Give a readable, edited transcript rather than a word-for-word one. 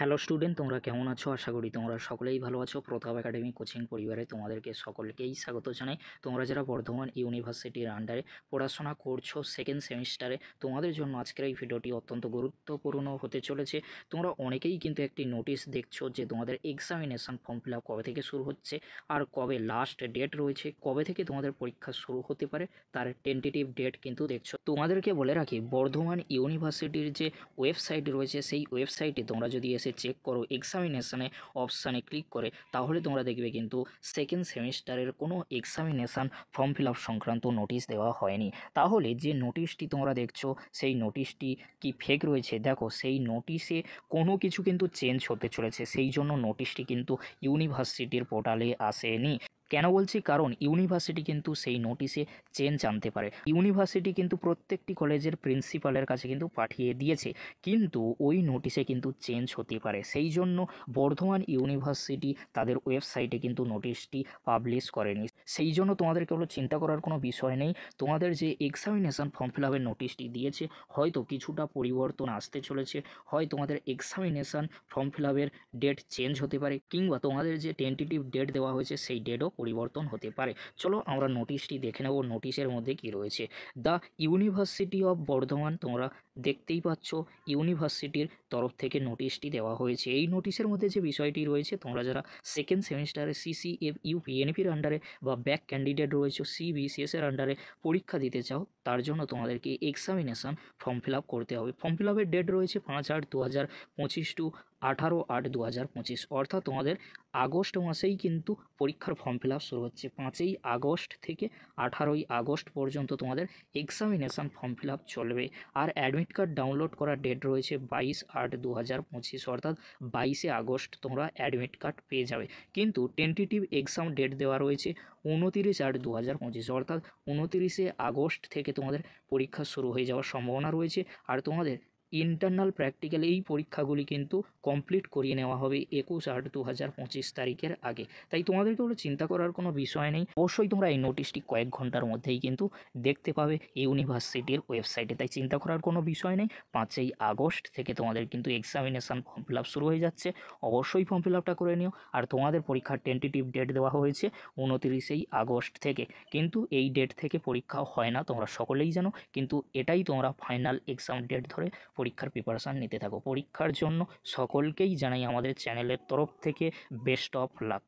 Hello student, তোমরা কেমন আছো? আশা করি তোমরা সকলেই ভালো আছো। প্রতাপ একাডেমি কোচিং পরিবারে তোমাদেরকে সকলকেই স্বাগত জানাই। তোমরা যারা বর্ধমান ইউনিভার্সিটির আন্ডারে পড়াশোনা করছো সেকেন্ড সেমিস্টারে, তোমাদের জন্য আজকের এই ভিডিওটি অত্যন্ত গুরুত্বপূর্ণ হতে চলেছে। তোমরা অনেকেই কিন্তু একটি নোটিশ দেখছো যে তোমাদের এক্সামিনেশান ফর্ম ফিল আপ কবে থেকে শুরু হচ্ছে আর কবে লাস্ট ডেট রয়েছে, কবে থেকে তোমাদের পরীক্ষা শুরু হতে পারে তার টেন্টেটিভ ডেট কিন্তু দেখছো। তোমাদেরকে বলে রাখি, বর্ধমান ইউনিভার্সিটির যে ওয়েবসাইট রয়েছে সেই ওয়েবসাইটে তোমরা যদি এসে চেক করো এক্সামিনেশানে অপশানে ক্লিক করে, তাহলে তোমরা দেখবে কিন্তু সেকেন্ড সেমিস্টারের কোনো এক্সামিনেশান ফর্ম ফিল আপ সংক্রান্ত নোটিশ দেওয়া হয়নি। তাহলে যে নোটিশটি তোমরা দেখছো সেই নোটিশটি কি ফেক রয়েছে? দেখো, সেই নোটিশে কোনো কিছু কিন্তু চেঞ্জ হতে চলেছে, সেই জন্য নোটিশটি কিন্তু ইউনিভার্সিটির পোর্টালে আসেনি। কেন বলছি? কারণ ইউনিভার্সিটি কিন্তু সেই নোটিশে চেঞ্জ আনতে পারে। ইউনিভার্সিটি কিন্তু প্রত্যেকটি কলেজের প্রিন্সিপালের কাছে কিন্তু পাঠিয়ে দিয়েছে, কিন্তু ওই নোটিশে কিন্তু চেঞ্জ হতে পারে। সেই জন্য বর্ধমান ইউনিভার্সিটি তাদের ওয়েবসাইটে কিন্তু নোটিশটি পাবলিশ করেনি। সেই জন্য তোমাদেরকে হলো চিন্তা করার কোনো বিষয় নেই। তোমাদের যে এক্সামিনেশান ফর্ম ফিল আপের নোটিশটি দিয়েছে, হয়তো কিছুটা পরিবর্তন আসতে চলেছে, হয় তোমাদের এক্সামিনেশান ফর্ম ফিল আপের ডেট চেঞ্জ হতে পারে, কিংবা তোমাদের যে টেন্টেটিভ ডেট দেওয়া হয়েছে সেই ডেটও পরিবর্তন হতে পারে। চলো আমরা নোটিশটি দেখে নেব নোটিশের মধ্যে কি রয়েছে। দ্য ইউনিভার্সিটি অফ বর্ধমান, তোমরা দেখতেই পাচ্ছ ইউনিভার্সিটির তরফ থেকে নোটিশটি দেওয়া হয়েছে। এই নোটিশের মধ্যে যে বিষয়টি রয়েছে, তোমরা যারা সেকেন্ড সেমিস্টারে সিসিএফ ইউপিএনপির আন্ডারে বা ব্যাক ক্যান্ডিডেট রয়েছে সিবিসিএস এর আন্ডারে পরীক্ষা দিতে চাও, তার জন্য তোমাদেরকে এক্সামিনেশান ফর্ম ফিল আপ করতে হবে। ফর্ম ফিল আপের ডেট রয়েছে 5/8/2025 টু 18/8/2025, অর্থাৎ তোমাদের আগস্ট মাসেই কিন্তু পরীক্ষার ফর্ম ফিল আপ শুরু হচ্ছে। 5ই আগস্ট থেকে 18ই আগস্ট পর্যন্ত তোমাদের এক্সামিনেশান ফর্ম ফিল আপ চলবে। আর অ্যাডমিট কার্ড ডাউনলোড করার ডেট রয়েছে 22/8/2025, অর্থাৎ 22শে আগস্ট তোমরা অ্যাডমিট কার্ড পেয়ে যাবে। কিন্তু টেন্টেটিভ এক্সাম ডেট দেওয়া রয়েছে 29/8/2025, অর্থাৎ 29শে আগস্ট থেকে তোমাদের পরীক্ষা শুরু হয়ে যাওয়ার সম্ভাবনা রয়েছে। আর তোমাদের ইন্টারনাল প্র্যাকটিক্যাল এই পরীক্ষাগুলি কিন্তু কমপ্লিট করিয়ে নেওয়া হবে 21/8/2025 তারিখের আগে। তাই তোমাদেরকে হলো চিন্তা করার কোনো বিষয় নেই। অবশ্যই তোমরা এই নোটিশটি কয়েক ঘন্টার মধ্যেই কিন্তু দেখতে পাবে ইউনিভার্সিটির ওয়েবসাইটে, তাই চিন্তা করার কোনো বিষয় নেই। 5ই আগস্ট থেকে তোমাদের কিন্তু এক্সামিনেশান ফর্ম ফিল আপ শুরু হয়ে যাচ্ছে। অবশ্যই ফর্ম ফিল আপটা করে নিও। আর তোমাদের পরীক্ষার টেন্টেটিভ ডেট দেওয়া হয়েছে 29 আগস্ট থেকে, কিন্তু এই ডেট থেকে পরীক্ষা হয় না, তোমরা সকলেই জানো। কিন্তু এটাই তোমরা ফাইনাল এক্সাম ডেট ধরে পরীক্ষার প্রিপারেশান নিতে থাকো। পরীক্ষার জন্য সকলকেই জানাই আমাদের চ্যানেলের তরফ থেকে বেস্ট অফ লাক।